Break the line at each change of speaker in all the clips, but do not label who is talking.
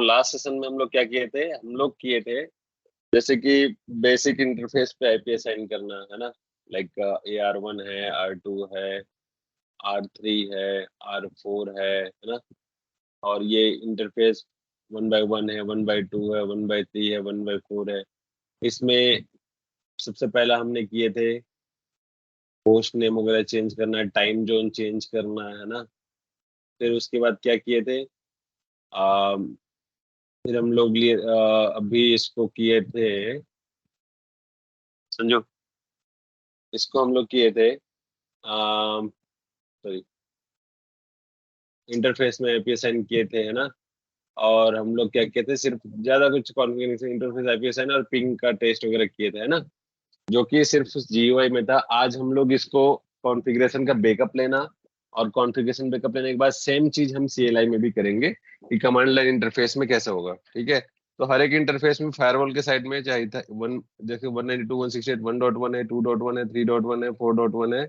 Last session में हम लोग क्या किए थे, हम लोग किए थे जैसे कि बेसिक इंटरफेस पे आईपी असाइन करना है ना, लाइक AR1 है, R2 है, R3 है, R4 है ना। और ये इंटरफेस 1 by 1 है, 1 by 2 है, 1 by 3 है, 1 by 4 है। इसमें सबसे पहला हमने किए थे पोस्ट नेम वगैरह चेंज करना है, टाइम जोन चेंज करना है ना। फिर उसके बाद क्या किए थे, आ, फिर हम लोग लिए अभी इसको किए थे, समझो, इसको हम लोग किए थे, सॉरी, इंटरफेस में आईपी असाइन किए थे है ना। और हम लोग क्या किए थे, सिर्फ ज्यादा कुछ कॉन्फ़िगरेशन, इंटरफेस आईपी असाइन और पिंग का टेस्ट वगैरह किए थे है ना, जो कि सिर्फ जीयूआई में था। आज हम लोग इसको कॉन्फ़िगरेशन का बैकअप लेना, और कॉन्फ़िगरेशन बैकअप लेने के बाद सेम चीज हम सीएलआई में भी करेंगे कि कमांड लाइन इंटरफेस में कैसे होगा, ठीक है। तो हर एक इंटरफेस में फायरवॉल के साइड में चाहिए था वन, जैसे 192.168.1.1 है, 2.1 है, 3.1 है, 4.1 है,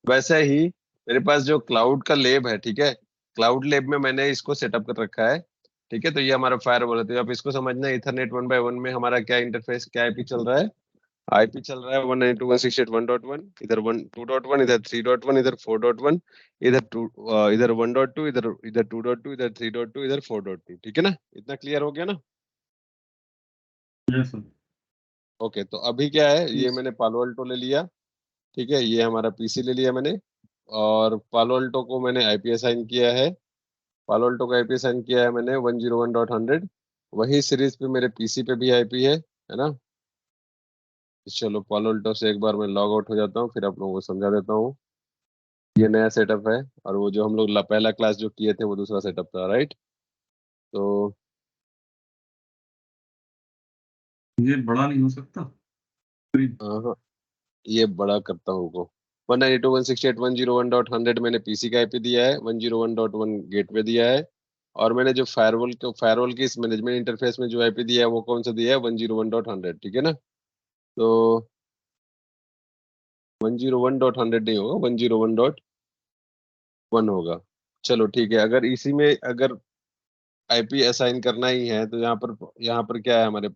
वैसे ही मेरे पास जो क्लाउड का लैब है, ठीक है, क्लाउड लैब में मैंने इसको सेटअप कर रखा है, ठीक है। तो ये हमारा फायरवॉल है। तो आप इसको समझना, इथरनेट 1 by 1 में हमारा क्या इंटरफेस, क्या आईपी चल रहा है। आईपी चल रहा है 192.168.1.1, इधर 2.1, इधर 3.1, इधर 4.1, इधर 2, इधर 1.2, इधर इधर 2.2, इधर 3.2, इधर 4.2, ठीक है ना। इतना क्लियर हो गया ना।
Yes sir.
ओके, तो अभी क्या है, ये
यस।
मैंने पालो अल्टो ले लिया, ठीक है, ये हमारा पीसी ले लिया मैंने। और पालो अल्टो को मैंने आईपी असाइन किया है, पालो अल्टो का आईपी असाइन किया है मैंने 101.100। वही सीरीज पे मेरे पीसी पे भी आईपी है ना। चलो पालो अल्टो से एक बार मैं लॉग आउट हो जाता हूँ, फिर आप लोगों को समझा देता हूँ। ये नया सेटअप है, और वो जो हम लोग पहला क्लास जो किए थे वो दूसरा सेटअप था, राइट। तो
ये बड़ा नहीं हो सकता कोई?
हाँ, ये बड़ा करता हूँ को 192.168.101.100 मैंने पीसी का आईपी दिया है, 101.1 गेटवे दिया है। और मैंने जो फायरवॉल की इस मैनेजमेंट इंटरफेस में जो आईपी दिया है वो कौन सा दिया है, 101.100, ठीक है ना। तो 101.100 नहीं होगा, 101.1 होगा। चलो ठीक है, अगर इसी में अगर आईपी असाइन करना ही है तो यहाँ पर क्या है हमारे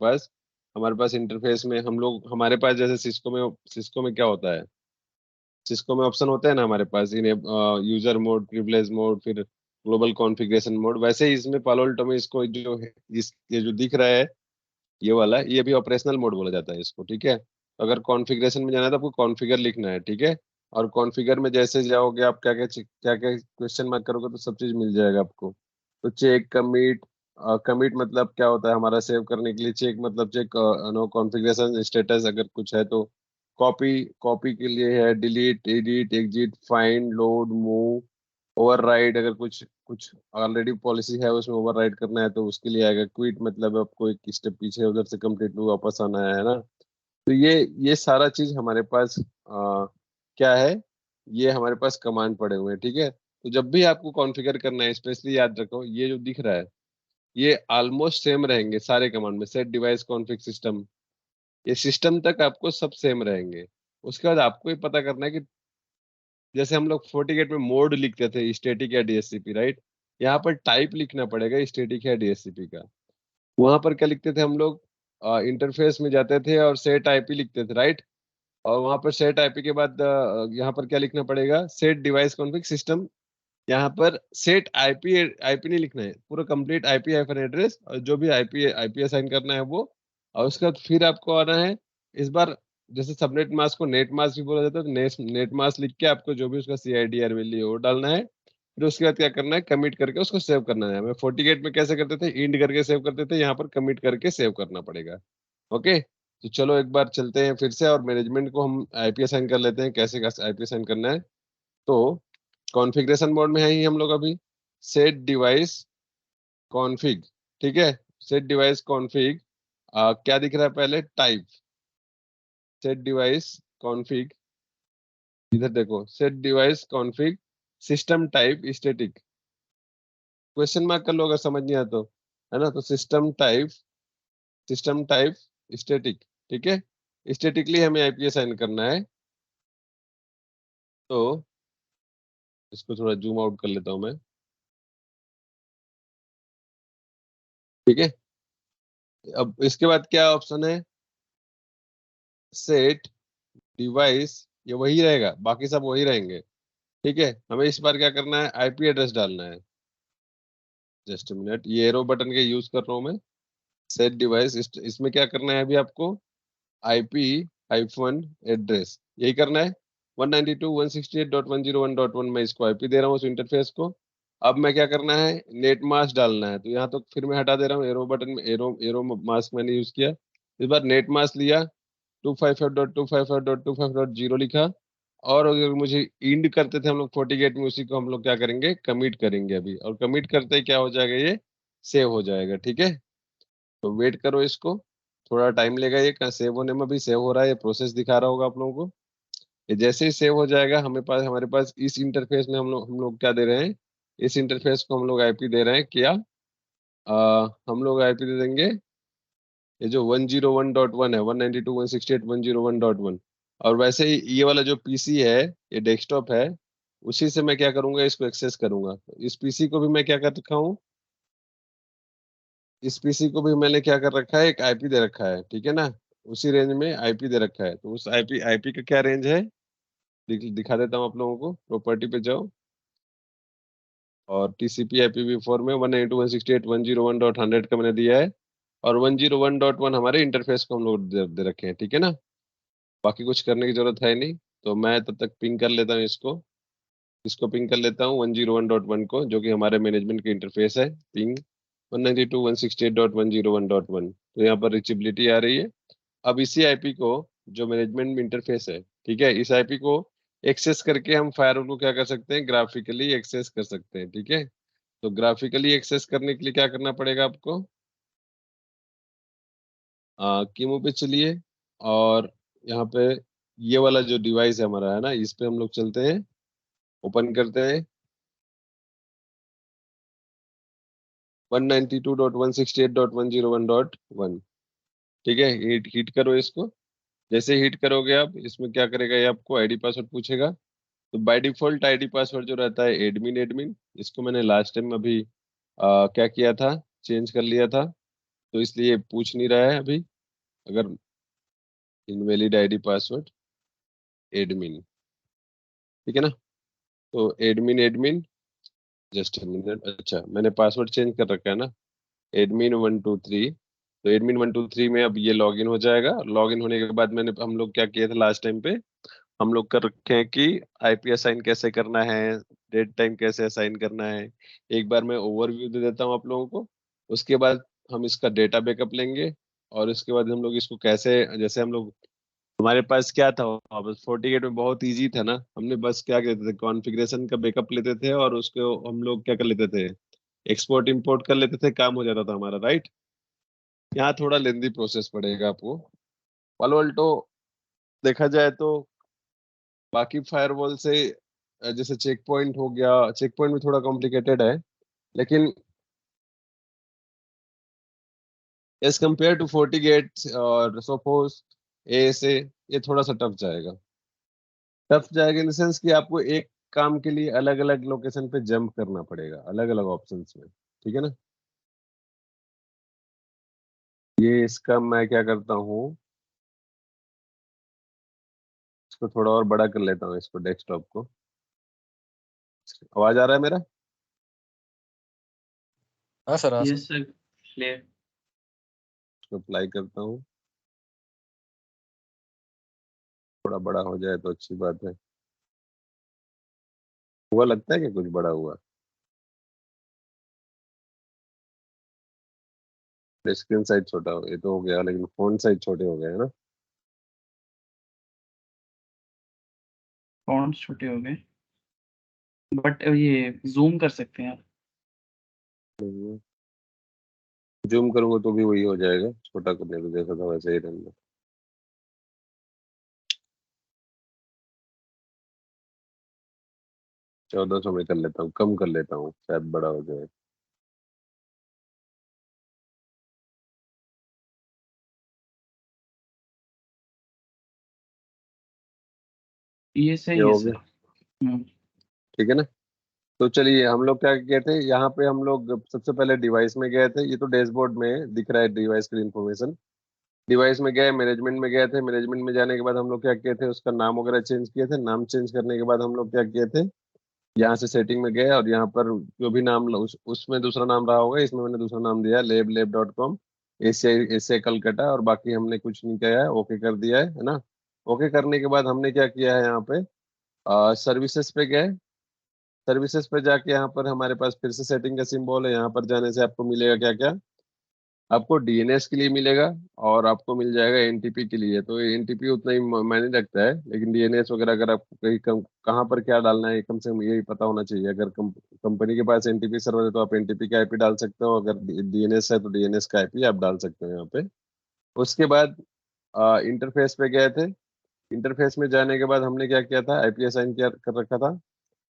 पास इंटरफेस में हम लोग, हमारे पास जैसे सिस्को में क्या होता है, सिस्को में ऑप्शन होता है ना हमारे पास, इन्हें यूजर मोड, प्रिविलेज मोड, फिर ग्लोबल कॉन्फ़िगरेशन मोड। वैसे ही इसमें पालो अल्टो में इसको जो है, ये जो दिख रहा है, ये वाला, ये भी ऑपरेशनल मोड बोला जाता है इसको, ठीक है। तो अगर कॉन्फ़िगरेशन में जाना है तो आपको कॉन्फ़िगर लिखना है, ठीक है। और कॉन्फ़िगर में जैसे जाओगे आप, क्या क्या क्वेश्चन मार्क करोगे तो सब चीज मिल जाएगा आपको। तो चेक, कमिट, कमिट मतलब क्या होता है हमारा सेव करने के लिए, चेक मतलब चेक नो कॉन्फ़िगरेशन स्टेटस अगर कुछ है तो। कॉपी, कॉपी के लिए है delete, edit, exit, find, load, move, override अगर कुछ कुछ ऑलरेडी पॉलिसी है उसमें ओवरराइड करना है तो उसके लिए आएगा। क्विट मतलब आपको एक स्टेप पीछे उधर से कंप्लीट हुआ वापस आना है ना। तो ये सारा चीज हमारे पास क्या है, ये हमारे पास कमांड पड़े हुए हैं, ठीक है। तो जब भी आपको कॉन्फ़िगर करना है, स्पेशली याद रखो ये जो दिख रहा है, ये ऑलमोस्ट सेम रहेंगे सारे कमांड में। सेट डिवाइस कॉन्फ़िग सिस्टम, ये सिस्टम तक आपको सब सेम रहेंगे। उसके बाद आपको ये पता करना है कि जैसे हम लोग FortiGate में मोड लिखते थे, स्टैटिक या डीएचसीपी, राइट। यहाँ पर टाइप लिखना पड़ेगा स्टैटिक या डीएचसीपी का। वहां पर क्या लिखते थे हम लोग, इंटरफेस में जाते थे और सेट आईपी लिखते थे, राइट। और वहां पर सेट आईपी के बाद यहाँ पर क्या लिखना पड़ेगा, सेट डिवाइस कॉन्फ़िग सिस्टम। यहाँ पर सेट आईपी, आईपी नहीं लिखना है, पूरा कंप्लीट आईपी हाइफन एड्रेस, और जो भी आईपी आईपी असाइन करना है वो। और उसके बाद फिर आपको आना है इस बार, जैसे सबनेट मास्क को नेट मास्क भी बोला जाता है, तो नेट मास्क लिख के आपको जो भी उसका CIDR वैल्यू है वो डालना है। फिर उसके बाद क्या करना है, कमिट करके उसको सेव करना है। हमें FortiGate में कैसे करते थे, इंड करके सेव करते थे, यहाँ पर कमिट करके सेव करना पड़ेगा। ओके, तो चलो एक बार चलते हैं फिर से, और मैनेजमेंट को हम आईपी असाइन कर लेते हैं, कैसे आईपी असाइन करना है। तो कॉन्फ़िगरेशन मोड में है ही हम लोग अभी। सेट डिवाइस कॉन्फ़िग, ठीक है। सेट डिवाइस कॉन्फ़िग, क्या दिख रहा है पहले, टाइप। सेट डिवाइस कॉन्फ़िग, इधर देखो, set device config system type static. Question mark कर लो अगर समझ नहीं आया तो, है ना। तो सिस्टम टाइप स्टैटिक, ठीक है। स्टैटिकली हमें आईपी असाइन करना है। तो इसको थोड़ा जूम आउट कर लेता हूँ मैं। ठीक है। अब इसके बाद क्या ऑप्शन है, सेट डिवाइस, ये वही रहेगा, बाकी सब वही रहेंगे। ठीक है, हमें इस बार क्या करना है, आईपी एड्रेस डालना है। जस्ट मिनट, ये एरो बटन के यूज कर रहा हूँ मैं। सेट डिवाइस, इसमें क्या करना है अभी आपको, आईपी हाइफन एड्रेस, यही करना है। 192.168.101.1 मैं इसको आईपी दे रहा हूँ उस इंटरफेस को। अब मैं क्या करना है, नेट मास्क डालना है, तो यहाँ तो फिर मैं हटा दे रहा हूँ, एरो बटन में एरो एरो मास्क मैंने यूज किया। इस बार नेट मास्क लिया, 255.255.255.0 लिखा। और अगर मुझे इंड करते थे हम लोग 40 गेट में, उसी को हम लोग क्या करेंगे, कमिट करेंगे अभी, और कमिट करते ही क्या हो जाएगा, ये सेव हो जाएगा। ठीक है, तो वेट करो इसको, थोड़ा टाइम लेगा ये सेव होने में। अभी सेव हो रहा है, ये प्रोसेस दिखा रहा होगा आप लोगों को। ये जैसे ही सेव हो जाएगा, हमारे पास इस इंटरफेस में हम लोग क्या दे रहे हैं, इस इंटरफेस को हम लोग आईपी दे रहे हैं क्या, हम लोग आईपी दे देंगे, ये जो 101.1 है, 192.168.101.1। और वैसे ही ये वाला जो पीसी है, ये डेस्कटॉप है, उसी से मैं क्या करूंगा, इसको एक्सेस करूंगा। इस पीसी को भी मैं क्या कर रखा हूँ, इस पीसी को भी मैंने क्या कर रखा है, एक आईपी दे रखा है, ठीक है ना। उसी रेंज में आईपी दे रखा है, तो उस आईपी आईपी का क्या रेंज है, दिखा देता हूँ आप लोगों को। प्रॉपर्टी पे जाओ, और टीसीपी IPv4 में 192.168.101.100 का मैंने दिया है। और 101.1 हमारे इंटरफेस को हम लोग दे रखे हैं, ठीक है ना। बाकी कुछ करने की जरूरत है नहीं, तो मैं तब तक पिंग कर लेता हूँ इसको। इसको पिंग कर लेता हूँ 101.1 को, जो कि हमारे मैनेजमेंट के इंटरफेस है। पिंग 192.168.101.1, तो यहाँ पर रीचेबिलिटी आ रही है। अब इसी आईपी को, जो मैनेजमेंट इंटरफेस है, ठीक है, इस आईपी को एक्सेस करके हम फायरवॉल को क्या कर सकते हैं, ग्राफिकली एक्सेस कर सकते हैं। ठीक है, तो ग्राफिकली एक्सेस करने के लिए क्या करना पड़ेगा आपको, कीमो पे चलिए, और यहाँ पे ये वाला जो डिवाइस है हमारा, है ना, इस पे हम लोग चलते हैं, ओपन करते हैं 192.168.101.1। ठीक है, हिट हिट करो इसको। जैसे हिट करोगे आप, इसमें क्या करेगा, ये आपको आईडी पासवर्ड पूछेगा। तो बाय डिफॉल्ट आईडी पासवर्ड जो रहता है, एडमिन एडमिन, इसको मैंने लास्ट टाइम अभी क्या किया था, चेंज कर लिया था, तो इसलिए पूछ नहीं रहा है अभी। अगर इनवैलिड आईडी पासवर्ड एडमिन, ठीक है ना, तो एडमिन एडमिन, जस्ट मिनट, अच्छा मैंने पासवर्ड चेंज कर रखा है ना, एडमिन 123। तो एडमिन 123 में अब ये लॉगिन हो जाएगा। लॉगिन होने के बाद मैंने हम लोग क्या किया था लास्ट टाइम पे, हम लोग कर रखे हैं कि आईपी असाइन कैसे करना है, डेट टाइम कैसे असाइन करना है। एक बार मैं ओवरव्यू दे देता हूँ आप लोगों को, उसके बाद हम इसका डेटा बैकअप लेंगे। और उसके बाद हम लोग इसको कैसे, जैसे हम लोग, हमारे पास क्या था, बस 48 में बहुत इजी था ना, हमने बस क्या करते थे, कॉन्फ़िगरेशन का बैकअप लेते थे, और उसको हम लोग क्या कर लेते थे, एक्सपोर्ट इंपोर्ट कर लेते थे, काम हो जाता था हमारा, राइट। यहाँ थोड़ा लेंदी प्रोसेस पड़ेगा आपको। पालो अल्टो देखा जाए तो बाकी फायरवॉल से, जैसे चेक पॉइंट हो गया, चेक पॉइंट भी थोड़ा कॉम्प्लिकेटेड है, लेकिन एज कम्पेयर टू 40 गेट और सोफोस ASA, ये थोड़ा सा टफ जाएगा। टफ जाएगा इन द सेंस कि आपको एक काम के लिए अलग अलग लोकेशन पे जंप करना पड़ेगा, अलग अलग ऑप्शंस में, ठीक है ना। ये इसका मैं क्या करता हूँ, इसको थोड़ा और बड़ा कर लेता हूँ, इसको डेस्कटॉप को। आवाज आ रहा है मेरा,
हाँ सर, हाँ सर।
Yes sir, clear.
इसको अप्लाई करता हूँ, थोड़ा बड़ा हो जाए तो अच्छी बात है। हुआ लगता है कि कुछ बड़ा हुआ, स्क्रीन साइज छोटा हो, ये तो हो गया, लेकिन फोन साइज छोटे हो गए, है ना।
फॉन्ट्स छोटे हो गए, बट ये जूम कर सकते हैं आप।
जूम करूंगा तो भी वही हो जाएगा, छोटा करने को जैसा था वैसे ही रहना। 1400 में कर लेता हूँ, कम कर लेता हूँ, शायद बड़ा हो जाए।
ये
ये
सही है
हो
सर।
गया, ठीक है ना। तो चलिए हम लोग क्या किए थे, यहाँ पे हम लोग सबसे पहले डिवाइस में गए थे। ये तो डैशबोर्ड में दिख रहा है डिवाइस की इंफॉर्मेशन। डिवाइस में गए, मैनेजमेंट में गए थे। मैनेजमेंट में जाने के बाद हम लोग क्या किए थे, उसका नाम वगैरह चेंज किए थे। नाम चेंज करने के बाद हम लोग क्या किए थे, यहाँ से सेटिंग में गए और यहाँ पर जो भी नाम उसमें दूसरा नाम रहा होगा, इसमें मैंने दूसरा नाम दिया lab.com, एशिया एशिया कलकत्ता, और बाकी हमने कुछ नहीं किया है, ओके कर दिया है ना। ओके करने के बाद हमने क्या किया है, यहाँ पे सर्विसेज पे गए। सर्विसेज पे जाके यहाँ पर हमारे पास फिर से सेटिंग का सिंबल है। यहाँ पर जाने से आपको मिलेगा क्या क्या, आपको डीएनएस के लिए मिलेगा और आपको मिल जाएगा एनटीपी के लिए। तो एनटीपी उतना ही मायने रखता है, लेकिन डीएनएस वगैरह अगर आपको कहीं कहाँ पर क्या डालना है कम से कम यही पता होना चाहिए। अगर कंपनी के पास एनटीपी सर्वर है तो आप एनटीपी का आईपी डाल सकते हो, अगर डीएनएस है तो डीएनएस का आईपी आप डाल सकते हो यहाँ पे। उसके बाद इंटरफेस पे गए थे। इंटरफेस में जाने के बाद हमने क्या किया था, आईपी असाइन किया कर रखा था।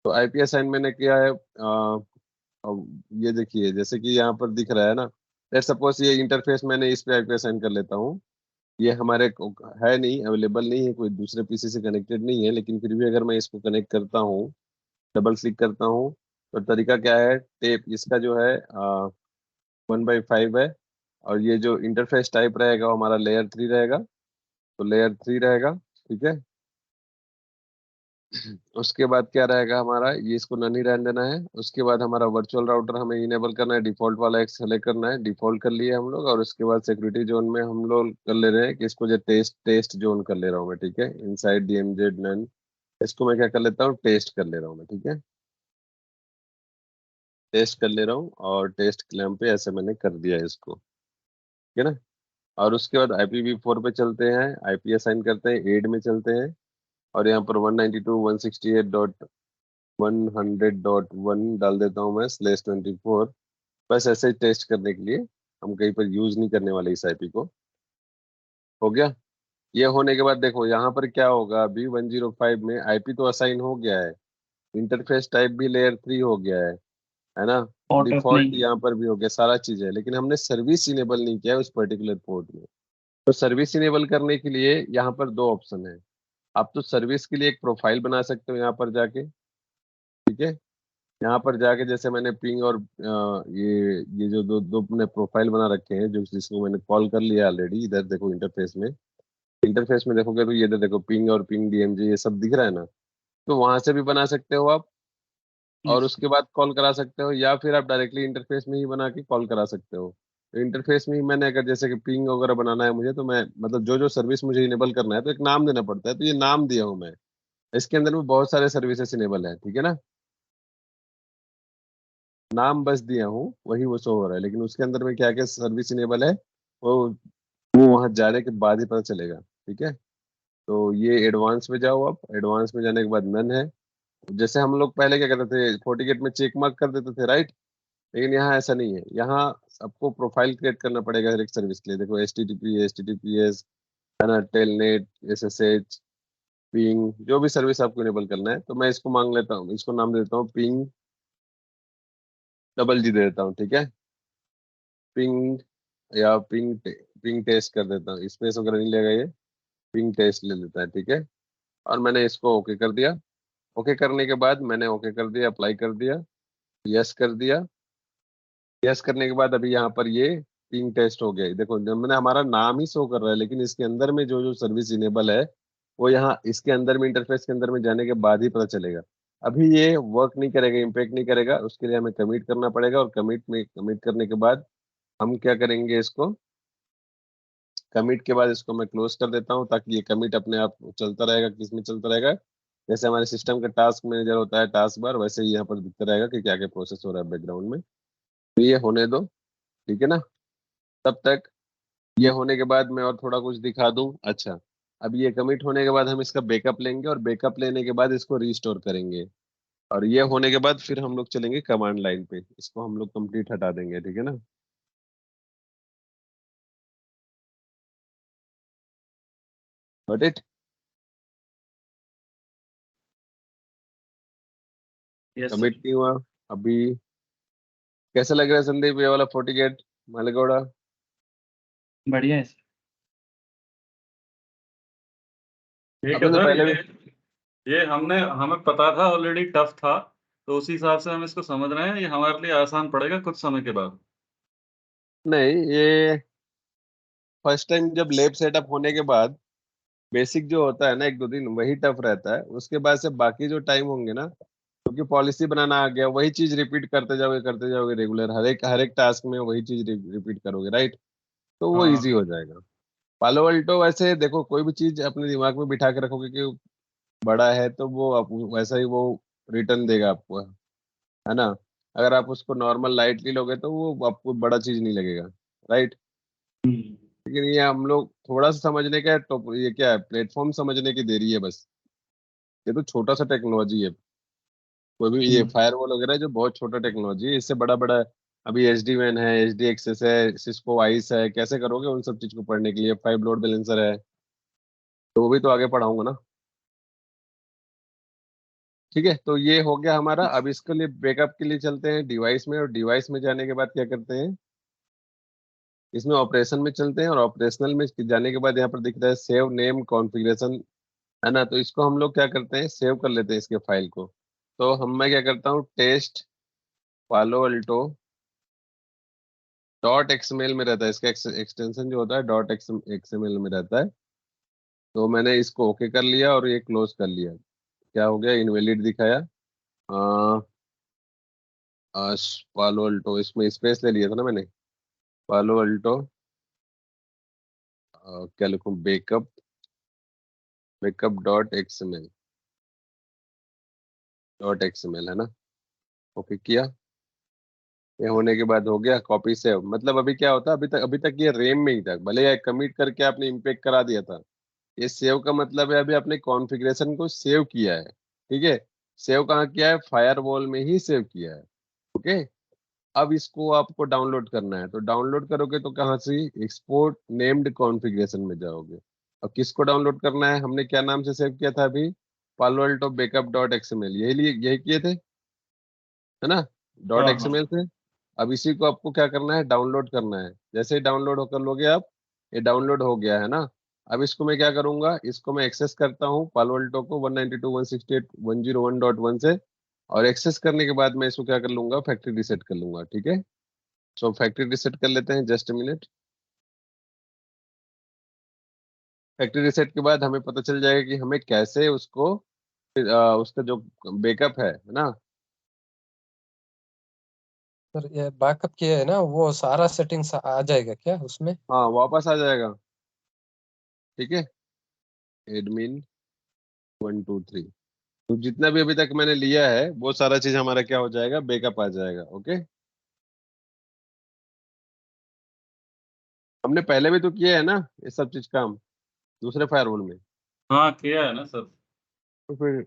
तो आईपी असाइन मैंने किया है, अब ये देखिए जैसे कि यहाँ पर दिख रहा है ना, लेट्स सपोज ये इंटरफेस मैंने इस पे आईपी असाइन कर लेता हूँ। ये हमारे है नहीं, अवेलेबल नहीं है, कोई दूसरे पीसी से कनेक्टेड नहीं है, लेकिन फिर भी अगर मैं इसको कनेक्ट करता हूँ, डबल क्लिक करता हूँ, तो तरीका क्या है, टेप इसका जो है 1/5 है। और ये जो इंटरफेस टाइप रहेगा वो हमारा लेयर 3 रहेगा, तो लेयर 3 रहेगा। ठीक है। उसके बाद क्या रहेगा हमारा, ये इसको नन ही रहने देना है। उसके बाद हमारा वर्चुअल राउटर हमें इनेबल करना है, डिफॉल्ट वाला एक सेलेक्ट करना है, डिफॉल्ट कर लिए हम लोग। और उसके बाद सिक्योरिटी जोन में हम लोग कर ले रहे हैं कि इसको जो टेस्ट टेस्ट जोन कर ले रहा हूँ मैं। ठीक है, इनसाइड डीएमजेड नन, इसको मैं क्या कर लेता हूँ, टेस्ट कर ले रहा हूँ मैं। ठीक है, टेस्ट कर ले रहा हूँ और टेस्ट क्लैम पे ऐसे मैंने कर दिया है इसको। ठीक है ना। और उसके बाद IPv4 पे चलते हैं, आईपी असाइन करते हैं, एड में चलते हैं। और यहाँ पर 192.168.100.1 डाल देता हूँ मैं, /24। बस ऐसे ही टेस्ट करने के लिए, हम कहीं पर यूज नहीं करने वाले इस आईपी को। हो गया। ये होने के बाद देखो यहाँ पर क्या होगा, अभी 105 में आईपी तो असाइन हो गया है, इंटरफेस टाइप भी लेयर 3 हो गया है ना।
पोर्ट ऑफ
डिफॉल्ट
नहीं है।
यहाँ पर भी हो गया, सारा चीज है, लेकिन हमने सर्विस इनेबल नहीं किया है उस पर्टिकुलर पोर्ट में। तो सर्विस इनेबल करने के लिए यहाँ पर दो ऑप्शन है। आप तो सर्विस के लिए एक प्रोफाइल बना सकते हो यहाँ पर जाके। ठीक है, यहाँ पर जाके जैसे मैंने पिंग और ये जो दो दो मैंने प्रोफाइल बना रखे हैं, जो जिसको मैंने कॉल कर लिया ऑलरेडी, इधर देखो इंटरफेस में। इंटरफेस में देखोगे तो ये इधर देखो पिंग और पिंग डीएमजे ये सब दिख रहा है ना। तो वहां से भी बना सकते हो आप, और
यस।
उसके बाद कॉल करा सकते हो, या फिर आप डायरेक्टली इंटरफेस में ही बना के कॉल करा सकते हो। तो इंटरफेस में ही मैंने, अगर जैसे कि पिंग वगैरह बनाना है मुझे, तो मैं मतलब जो जो सर्विस मुझे इनेबल करना है तो एक नाम देना पड़ता है, तो ये नाम दिया हूँ मैं। इसके अंदर में बहुत सारे सर्विसेज इनेबल है। ठीक है ना, नाम बस दिया हूँ वही वो शो हो रहा है, लेकिन उसके अंदर में क्या क्या सर्विस इनेबल है वो वो वहां जाने के बाद ही पता चलेगा। ठीक है। तो ये एडवांस में जाओ, आप एडवांस में जाने के बाद नन है। जैसे हम लोग पहले क्या करते थे, फोर्टिगेट में चेक मार्क कर देते थे, राइट। लेकिन यहाँ ऐसा नहीं है, यहाँ आपको प्रोफाइल क्रिएट करना पड़ेगा हर एक सर्विस के लिए। देखो HTTP HTTPS है ना, टेलनेट, SSH, पिंग, जो भी सर्विस आपको इनेबल करना है। तो मैं इसको मांग लेता हूँ, इसको नाम देता हूँ पिंग डबल जी दे देता हूँ। ठीक है, पिंग या पिंग टेस्ट कर देता हूँ, स्पेस वगैरह नहीं लेगा ये, पिंग टेस्ट ले लेता है। ठीक है, और मैंने इसको ओके कर दिया। ओके करने के बाद मैंने ओके कर दिया, अप्लाई कर दिया, यस कर दिया। यस करने के बाद अभी यहाँ पर ये पिंग टेस्ट हो गया। देखो जब मैंने, हमारा नाम ही शो कर रहा है, लेकिन इसके अंदर में जो जो सर्विस इनेबल है वो यहाँ इसके अंदर में, इंटरफेस के अंदर में जाने के बाद ही पता चलेगा। अभी ये वर्क नहीं करेगा, इम्पेक्ट नहीं करेगा, उसके लिए हमें कमिट करना पड़ेगा। और कमिट करने के बाद हम क्या करेंगे, इसको कमिट के बाद इसको मैं क्लोज कर देता हूँ, ताकि ये कमिट अपने आप चलता रहेगा। किस में चलता रहेगा, जैसे हमारे सिस्टम का टास्क मैनेजर होता है टास्क बार, वैसे ही यहाँ पर दिखता रहेगा कि क्या क्या प्रोसेस हो रहा है बैकग्राउंड में। तो ये होने दो। ठीक है ना, तब तक ये होने के बाद मैं और थोड़ा कुछ दिखा दूं। अच्छा, अब ये कमिट होने के बाद हम इसका बैकअप लेंगे, और बैकअप लेने के बाद इसको रीस्टोर करेंगे। और ये होने के बाद फिर हम लोग चलेंगे कमांड लाइन पे, इसको हम लोग कंप्लीट हटा देंगे। ठीक है ना, got it.
Yes sir.
Commit नहीं हुआ अभी। कैसा लग रहा है संदीप ये वाला फोर्टिगेट मालेगौड़ा?
बढ़िया है सर।
ठीक है
आपने तो
सर।
पहले भी,
ये हमने हमें पता था ऑलरेडी टफ था, तो उसी हिसाब से हम इसको समझ रहे हैं, ये हमारे लिए आसान पड़ेगा कुछ समय के बाद।
नहीं, ये फर्स्ट टाइम जब लैब सेटअप होने के बाद बेसिक जो होता है ना, 1-2 दिन वही टफ रहता है। उसके बाद से बाकी जो टाइम होंगे ना, क्योंकि पॉलिसी बनाना आ गया, वही चीज रिपीट करते जाओगे रेगुलर, हर एक टास्क में वही चीज रिपीट करोगे, राइट? तो वो
हाँ,
इजी हो जाएगा। पालो अल्टो वैसे देखो, कोई भी चीज अपने दिमाग में बिठा के रखोगे कि बड़ा है तो वो वैसा ही वो रिटर्न देगा आपको, है ना? अगर आप उसको नॉर्मल लाइटली लोगे तो वो आपको बड़ा चीज नहीं लगेगा, राइट?
हुँ।
लेकिन ये हम लोग थोड़ा सा समझने का है, तो ये क्या है, प्लेटफॉर्म समझने की देरी है बस। ये तो छोटा सा टेक्नोलॉजी है। कोई भी ये
हुँ।
फायरवॉल वगैरह है जो बहुत छोटा टेक्नोलॉजी है, इससे बड़ा बड़ा अभी एच डी वैन है, एच डी एक्सेस है, सिस्को आइस है, कैसे करोगे उन सब चीज को पढ़ने के लिए? फाइव लोड बैलेंसर है, तो वो भी तो आगे पढ़ाऊंगा ना। ठीक है, तो ये हो गया हमारा। अब इसके लिए बैकअप के लिए चलते हैं डिवाइस में, और डिवाइस में जाने के बाद क्या करते हैं, इसमें ऑपरेशन में चलते हैं, और ऑपरेशनल में जाने के बाद यहाँ पर दिख रहा है सेव नेम कॉन्फ़िगरेशन, है ना? तो इसको हम लोग क्या करते हैं, सेव कर लेते हैं इसके फाइल को। तो मैं क्या करता हूँ, टेस्ट पालो अल्टो डॉट एक्सएमएल में रहता है, इसका एक्सटेंशन जो होता है डॉट एक्सएमएल में रहता है। तो मैंने इसको ओके कर लिया और ये क्लोज कर लिया। क्या हो गया, इनवैलिड दिखाया। आ, पालो अल्टो, इसमें स्पेस ले लिया था ना मैंने। पालो अल्टो, क्या लिखूं, बैकअप, बैकअप डॉट एक्सएमएल है ना? ओके किया। ये होने के बाद हो गया कॉपी सेव। मतलब अभी क्या होता है, अभी तक ये रेम में ही था, भले ही कमिट करके आपने इम्पेक्ट करा दिया था। ये सेव का मतलब है अभी आपने कॉन्फ़िगरेशन को सेव किया है, ठीक है? सेव कहाँ किया है, फायरवॉल में ही सेव किया है। ओके, अब इसको आपको डाउनलोड करना है, तो डाउनलोड करोगे तो कहाँ से, एक्सपोर्ट नेम्ड कॉन्फ़िगरेशन में जाओगे। अब किसको डाउनलोड करना है, हमने क्या नाम से सेव किया था अभी, पालो अल्टो बैकअप डॉट एक्सएमएल, यही किए थे, है ना? डॉट
हाँ, हाँ।
एक्सएमएल से। अब इसी को आपको क्या करना है, डाउनलोड करना है। जैसे ही डाउनलोड होकर लोगे आप, ये डाउनलोड हो गया है ना? अब इसको मैं क्या करूंगा, इसको मैं एक्सेस करता हूँ पालो अल्टो को 192.168.101.1 से। और एक्सेस करने के बाद मैं इसको क्या कर लूंगा, फैक्ट्री रीसेट कर लूंगा, ठीक है? सो फैक्ट्री रीसेट कर लेते हैं, जस्ट मिनट। फैक्ट्री रीसेट के बाद हमें पता चल जाएगा कि हमें कैसे उसको उसका जो बैकअप है ना।
सर ये बैकअप किया है ना, वो सारा सेटिंग्स आ जाएगा क्या उसमें?
हाँ, वापस आ जाएगा, ठीक है? एडमिन 123, तो जितना भी अभी तक मैंने लिया है वो सारा चीज हमारा क्या हो जाएगा, बैकअप आ जाएगा। ओके, हमने पहले भी तो किया है ना ये सब चीज काम, दूसरे फायरवॉल में।
हाँ, किया है ना सर।
तो फिर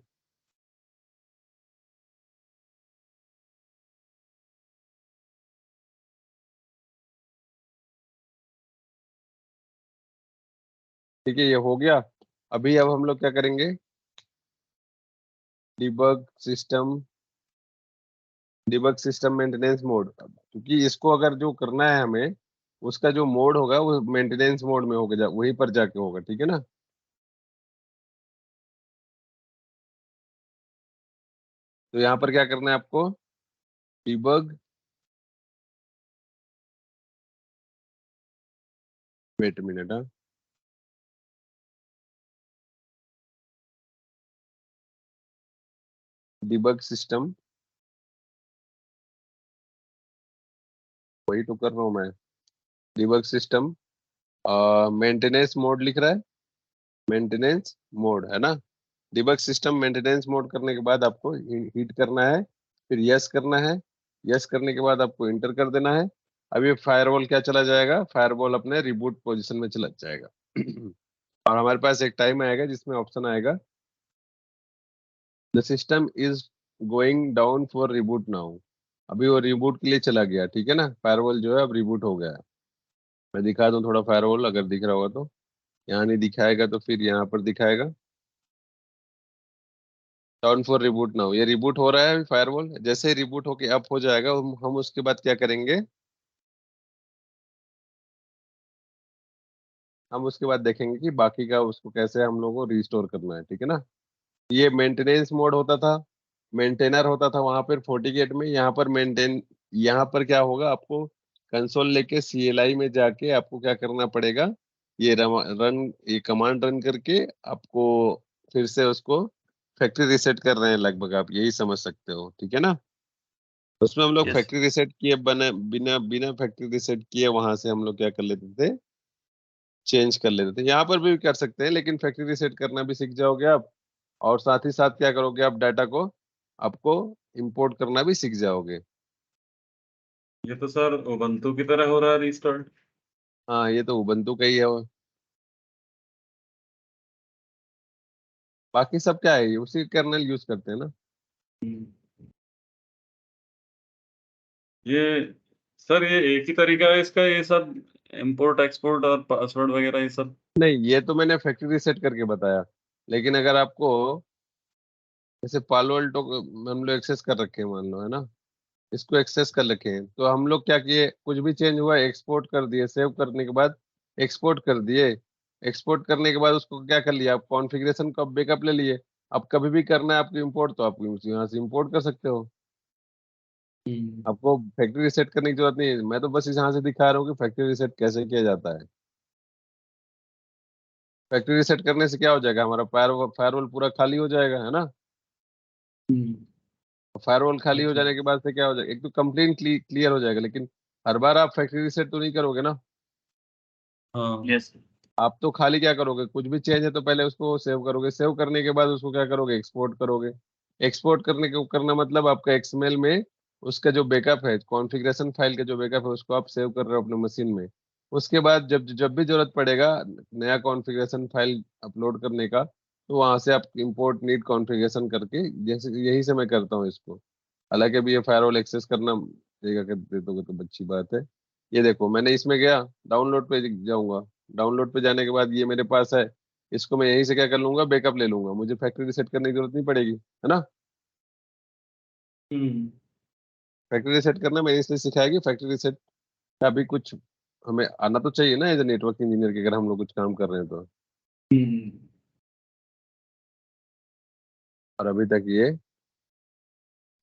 ठीक है, ये हो गया। अभी अब हम लोग क्या करेंगे, debug system, debug system maintenance mode. क्योंकि इसको अगर जो करना है हमें, उसका जो मोड होगा वो मेंटेनेंस मोड में होगा, वहीं पर जाके होगा, ठीक है ना? तो यहाँ पर क्या करना है आपको, डिबग, वेट मिनट, हाँ, डिबग सिस्टम, वही तो कर रहा हूँ मैं। डिबग सिस्टम मेंटेनेंस मोड लिख रहा है, मेंटेनेंस मोड है ना? डिबग सिस्टम मेंटेनेंस मोड करने के बाद आपको हीट करना है, फिर यस करना है। यस करने के बाद आपको इंटर कर देना है। अब ये फायरवॉल क्या चला जाएगा, फायरवॉल अपने रिबूट पोजीशन में चला जाएगा। और हमारे पास एक टाइम आएगा जिसमें ऑप्शन आएगा, the system is going down for reboot now. अभी वो रिबूट के लिए चला गया, ठीक है ना? फायरवॉल जो है अब रिबूट हो गया है। मैं दिखा दूं थोड़ा फायरवॉल, अगर दिख रहा होगा तो। यहाँ नहीं दिखाएगा तो फिर यहाँ पर दिखाएगा, डाउन फॉर रिबूट नाउ। ये रिबूट हो रहा है अभी फायरवॉल। जैसे ही रिबूट होके अप हो जाएगा, हम उसके बाद क्या करेंगे, हम उसके बाद देखेंगे कि बाकी का उसको कैसे हम लोगों को रिस्टोर करना है, ठीक है ना? ये मेंटेनेंस मोड होता था। मेंटेनर होता था वहां पर FortiGate में, यहाँ पर मेंटेन, यहाँ पर क्या होगा, आपको कंसोल लेके CLI में जाके आपको क्या करना पड़ेगा, ये रन, ये कमांड रन करके आपको फिर से उसको फैक्ट्री रीसेट कर रहे हैं लगभग, आप यही समझ सकते हो, ठीक है ना। उसमें हम लोग
यस।
फैक्ट्री रीसेट किए, बने बिना बिना फैक्ट्री रीसेट किए वहां से हम लोग क्या कर लेते थे, चेंज कर लेते थे। यहाँ पर भी कर सकते हैं, लेकिन फैक्ट्री रीसेट करना भी सीख जाओगे आप, और साथ ही साथ क्या करोगे, आप डाटा को आपको इंपोर्ट करना भी सीख जाओगे।
ये तो सर उबंटू की तरह हो रहा है रिस्टार्ट।
हाँ, ये तो उबंटू का ही है वो। बाकी सब क्या है, ये उसी कर्नेल यूज करते हैं ना।
ये सर ये एक ही तरीका है इसका, ये सब इंपोर्ट एक्सपोर्ट और पासवर्ड वगैरह ये सब।
नहीं, ये तो मैंने फैक्ट्री रीसेट करके बताया, लेकिन अगर आपको जैसे पालो अल्टो हम लोग एक्सेस कर रखे हैं मान लो, है ना, इसको एक्सेस कर रखे हैं, तो हम लोग क्या किए, कुछ भी चेंज हुआ एक्सपोर्ट कर दिए, सेव करने के बाद एक्सपोर्ट कर दिए, एक्सपोर्ट करने के बाद उसको क्या कर लिया, आप कॉन्फ़िगरेशन का बैकअप ले लिए। अब कभी भी करना है आपको इंपोर्ट, तो आप यहाँ से इंपोर्ट कर सकते हो, आपको फैक्ट्री रीसेट करने की जरूरत नहीं है। मैं तो बस यहाँ से दिखा रहा हूँ कि फैक्ट्री रीसेट कैसे किया जाता है। फैक्ट्री रीसेट करने से क्या हो जाएगा, हमारा फायरवॉल पूरा खाली हो जाएगा, है ना। फायरवॉल खाली हो
अच्छा।
जाने के बाद से क्या हो जाएगा, एक तो कंप्लेंट क्लियर हो जाएगा, लेकिन हर बार आप फैक्ट्री रीसेट तो नहीं करोगे ना।
हाँ।
यस।
आप तो खाली क्या करोगे, कुछ भी चेंज है तो पहले उसको सेव करोगे, सेव करने के बाद उसको क्या करोगे, एक्सपोर्ट करोगे। एक्सपोर्ट करने के करना मतलब आपका XML में उसका जो बैकअप है, कॉन्फ़िगरेशन फाइल का जो बैकअप है, उसको आप सेव कर रहे हो अपने मशीन में। उसके बाद जब जब भी जरूरत पड़ेगा नया कॉन्फ़िगरेशन फाइल अपलोड करने का, तो वहां से आप इंपोर्ट नीड कॉन्फ़िगरेशन करके, जैसे यही से मैं करता हूँ इसको। हालांकि अभी ये फायरवॉल एक्सेस करना देगा कर दे दोगे तो अच्छी बात है। ये देखो, मैंने इसमें गया, डाउनलोड पे जाऊंगा, डाउनलोड पे जाने के बाद ये मेरे पास है, इसको मैं यहीं से क्या कर लूंगा, बैकअप ले लूंगा, मुझे फैक्ट्री रीसेट करने की जरूरत नहीं पड़ेगी, है ना।
हम्म।
फैक्ट्री रीसेट करना मैंने इसलिए सिखाया कि फैक्ट्री रीसेट का भी कुछ हमें आना तो चाहिए ना, एज ए नेटवर्क इंजीनियर के, अगर हम लोग कुछ काम कर रहे हैं तो।
हम्म।
और अभी तक ये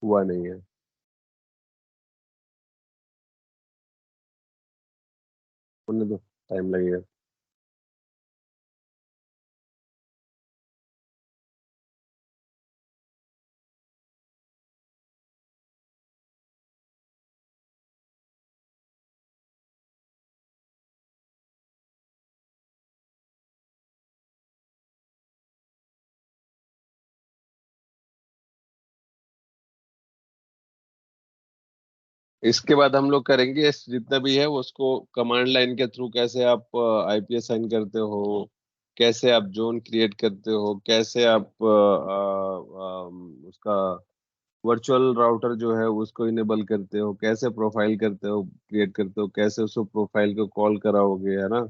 हुआ नहीं है, होने दो, टाइम लगेगा। इसके बाद हम लोग करेंगे जितना भी है उसको कमांड लाइन के थ्रू, कैसे आप IP असाइन करते हो, कैसे आप जोन क्रिएट करते हो, कैसे आप उसका वर्चुअल राउटर जो है उसको इनेबल करते हो, कैसे प्रोफाइल करते हो, क्रिएट करते हो, कैसे उसको प्रोफाइल को कॉल कराओगे, है ना।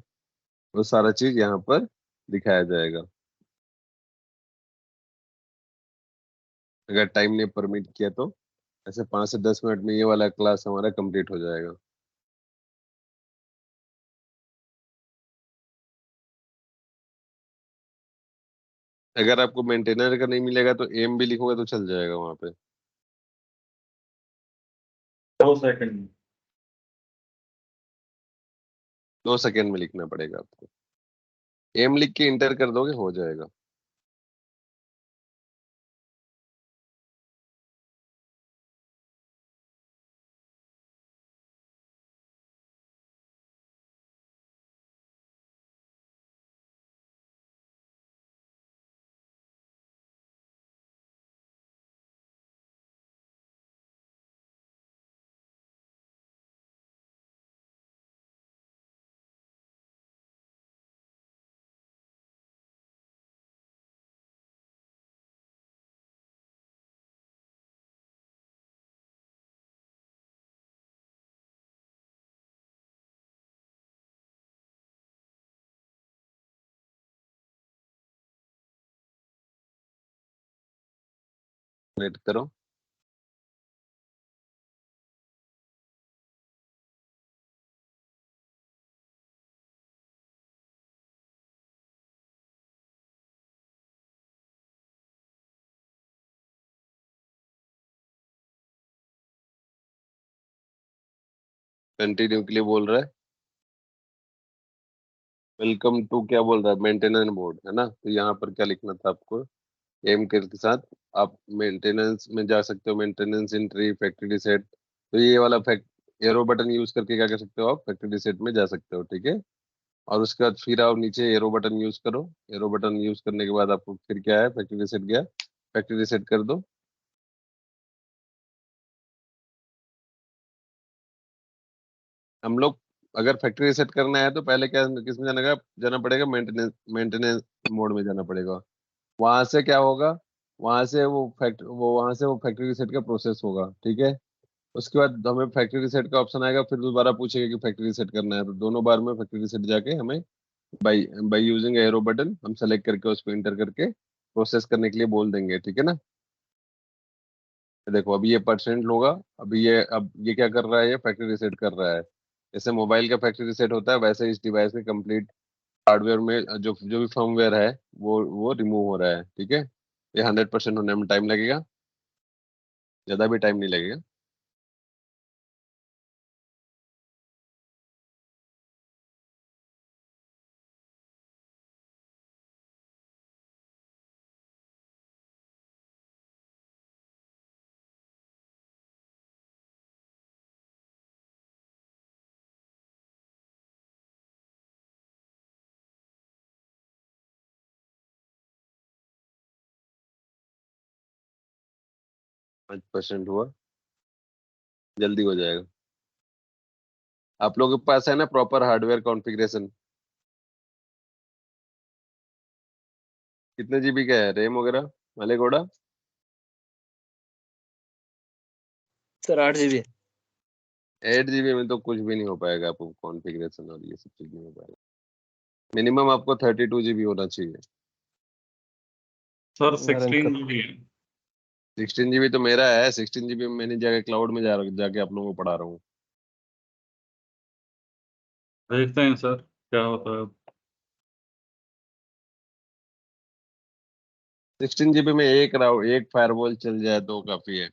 वो सारा चीज यहाँ पर दिखाया जाएगा। अगर टाइम ने परमिट किया तो ऐसे 5 से 10 मिनट में ये वाला क्लास हमारा कंप्लीट हो जाएगा। अगर आपको मेंटेनर का नहीं मिलेगा तो एम भी लिखोगे तो चल जाएगा वहां पे।
2 सेकंड।
2 सेकेंड में लिखना पड़ेगा आपको, एम लिख के इंटर कर दोगे हो जाएगा। वेट करो। कंटिन्यू के लिए बोल रहा है। वेलकम टू क्या बोल रहा है, मेंटेनेंस मोड है ना। तो यहाँ पर क्या लिखना था आपको, एम के साथ आप मेंटेनेंस में जा सकते हो, maintenance in tree, factory reset. तो ये वाला एरो बटन यूज करके क्या कर सकते हो आप, फैक्ट्री रीसेट में जा सकते हो, ठीक है। और उसके बाद फिर आप नीचे एरो बटन यूज करो। एरो बटन यूज करने के बाद आपको फिर क्या है, फैक्ट्री रीसेट गया, फैक्ट्री रीसेट कर दो। हम लोग अगर फैक्ट्री रीसेट करना है तो पहले क्या, किसमें जाना पड़ेगा, मेंटेनेंस मेंटेनेंस मोड में जाना पड़ेगा। वहां से क्या होगा, वहां से वो फैक्ट्री रीसेट का प्रोसेस होगा, ठीक है। उसके बाद हमें फैक्ट्री रीसेट का ऑप्शन आएगा, फिर दोबारा पूछेगा कि फैक्ट्री रीसेट करना है, तो दोनों बार में फैक्ट्री रीसेट जाके हमें by by using arrow button हम सेलेक्ट करके उसको इंटर करके प्रोसेस करने के लिए बोल देंगे, ठीक है ना। देखो अभी ये परसेंट होगा, अब ये क्या कर रहा है, ये फैक्ट्री रीसेट कर रहा है। जैसे मोबाइल का फैक्ट्री रीसेट होता है, वैसे इस डिवाइस के कंप्लीट हार्डवेयर में जो जो भी फर्मवेयर है वो रिमूव हो रहा है, ठीक है। ये 100% होने में टाइम लगेगा, ज्यादा भी टाइम नहीं लगेगा। पाँच परसेंट हुआ, जल्दी हो जाएगा। आप लोगों के पास है ना प्रॉपर हार्डवेयर कॉन्फ़िगरेशन, कितने जीबी का है रैम वगैरह वाले घोड़ा।
Sir 8 GB।
8 जीबी में तो कुछ भी नहीं हो पाएगा, आपको कॉन्फ़िगरेशन और ये सब चीज नहीं हो पाएगा। मिनिमम आपको 32 जीबी होना चाहिए।
Sir
Narendra
16
sir.
जीबी है।
16 जीबी तो मेरा है, 16 जीबी में मैंने जाके क्लाउड में जाके आप लोगों को पढ़ा रहा हूँ।
देखते हैं सर क्या होता है।
16 जीबी में एक फायरवॉल चल जाए तो काफी है।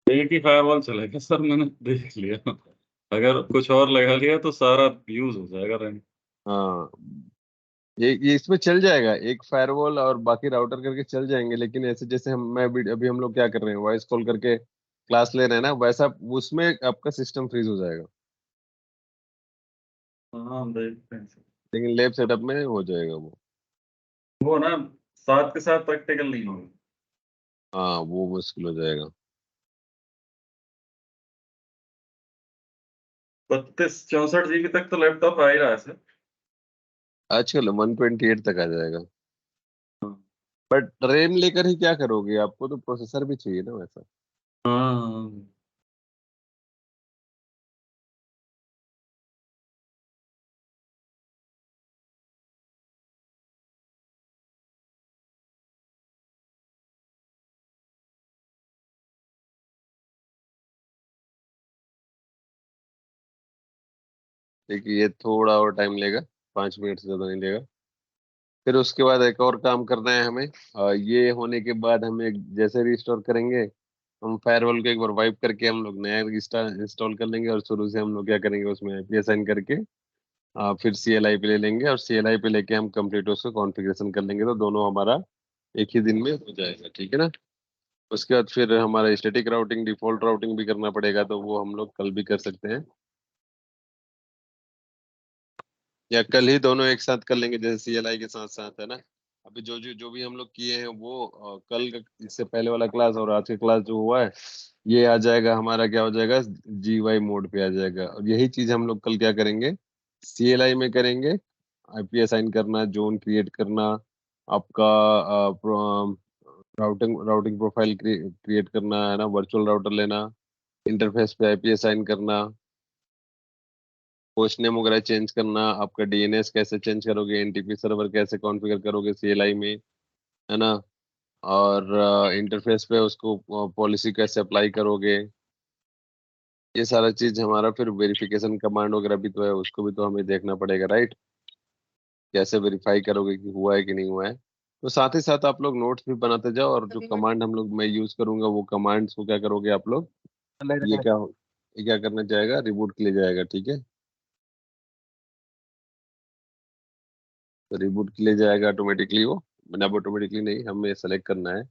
एक ही फायरवॉल चलेगा सर, मैंने देख लिया। अगर कुछ और लगा लिया तो सारा यूज हो जाएगा रैम।
हाँ, ये इसमें चल जाएगा, एक फायरवॉल और बाकी राउटर करके चल जाएंगे, लेकिन ऐसे जैसे अभी हम लोग क्या कर रहे हैं, वॉइस कॉल करके क्लास ले रहे हैं ना, वैसा उसमें आपका सिस्टम फ्रीज हो जाएगा,
हाँ देखते हैं सर।
लेकिन लैब सेटअप में हो जाएगा वो।
वो ना साथ के साथ प्रैक्टिकल नहीं होगा।
हाँ वो मुश्किल हो जाएगा।
32 64 जीबी तक तो लैपटॉप आ ही रहा है सर।
आजकल 128 तक आ जाएगा।
हाँ।
बट रैम लेकर ही क्या करोगे, आपको तो प्रोसेसर भी चाहिए ना वैसा।
हाँ।
देखिए ये थोड़ा और टाइम लेगा, 5 मिनट से ज्यादा नहीं लेगा। फिर उसके बाद एक और काम करना है हमें। ये होने के बाद हमें जैसे रिस्टोर करेंगे, हम फायरवॉल को एक बार वाइप करके हम लोग नया इंस्टॉल कर लेंगे, और शुरू से हम लोग क्या करेंगे, उसमें आईपी असाइन करके फिर सीएलआई पे ले लेंगे, और सीएलआई पे लेके हम कंप्लीट उसको कॉन्फ़िगरेशन कर लेंगे, तो दोनों हमारा एक ही दिन में हो जाएगा, ठीक है ना। उसके बाद फिर हमारा स्टैटिक राउटिंग, डिफॉल्ट राउटिंग भी करना पड़ेगा, तो वो हम लोग कल भी कर सकते हैं, या कल ही दोनों एक साथ कर लेंगे, जैसे सीएलआई के साथ साथ, है ना। अभी जो भी हम लोग किए हैं वो कल का, इससे पहले वाला क्लास और आज का क्लास जो हुआ है, ये आ जाएगा हमारा, क्या हो जाएगा, जीवाई मोड पे आ जाएगा। और यही चीज हम लोग कल क्या करेंगे, सीएलआई में करेंगे। आईपी असाइन करना, जोन क्रिएट करना, आपका राउटिंग राउटिंग प्रोफाइल क्रिएट करना, है ना, वर्चुअल राउटर लेना, इंटरफेस पे आईपी असाइन करना, होस्ट नेम वगैरह चेंज करना, आपका डीएनएस कैसे चेंज करोगे, एनटीपी सर्वर कैसे कॉन्फ़िगर करोगे सीएलआई में, है ना। और इंटरफेस पे उसको पॉलिसी कैसे अप्लाई करोगे, ये सारा चीज हमारा। फिर वेरिफिकेशन कमांड वगैरह भी तो है, उसको भी तो हमें देखना पड़ेगा, राइट। कैसे वेरीफाई करोगे कि हुआ है कि नहीं हुआ है। तो साथ ही साथ आप लोग नोट्स भी बनाते जाओ, और जो कमांड हम लोग मैं यूज करूंगा वो कमांड्स को क्या करोगे आप लोग, ये क्या ये क्या करना चाहेगा, रिबूट के लिए जाएगा, ठीक है। तो रिबूट के लिए जाएगा ऑटोमेटिकली, वो मतलब ऑटोमेटिकली नहीं, हमें सेलेक्ट करना है।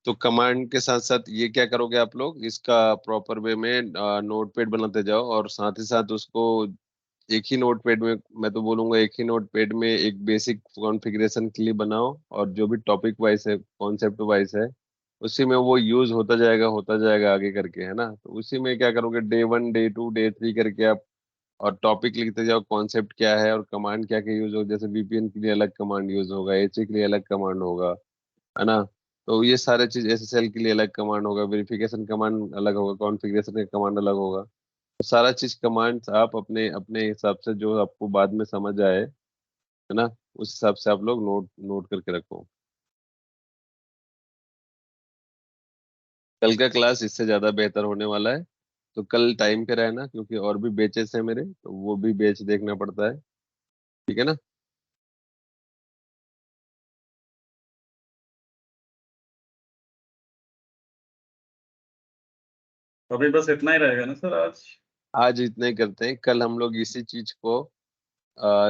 तो कमांड के साथ साथ ये क्या करोगे आप लोग, इसका प्रॉपर वे में नोटपैड बनाते जाओ, और साथ ही साथ उसको एक ही नोटपैड में, मैं तो बोलूंगा एक ही नोटपैड में एक बेसिक कॉन्फ़िगरेशन के लिए बनाओ, और जो भी टॉपिक वाइज है, कॉन्सेप्ट वाइज है, उसी में वो यूज होता जाएगा आगे करके, है ना। तो उसी में क्या करोगे, डे 1 डे 2 डे 3 करके आप, और टॉपिक लिखते जाओ, कॉन्सेप्ट क्या है और कमांड क्या क्या यूज हो, जैसे वीपीएन के लिए अलग कमांड यूज होगा, एचए के लिए अलग कमांड होगा, है ना। तो ये सारे चीज, एसएसएल के लिए अलग कमांड होगा, वेरिफिकेशन कमांड अलग होगा, कॉन्फ़िगरेशन का कमांड अलग होगा। तो सारा चीज कमांड्स आप अपने अपने हिसाब से, जो आपको बाद में समझ आए, है ना, उस हिसाब से आप लोग नोट नोट करके रखो। कल का क्लास इससे ज्यादा बेहतर होने वाला है, तो कल टाइम पे रहना, क्योंकि और भी बेचेस है मेरे, तो वो भी बेच देखना पड़ता है, ठीक है ना।
अभी बस इतना ही रहेगा ना सर आज?
आज इतना ही करते हैं, कल हम लोग इसी चीज को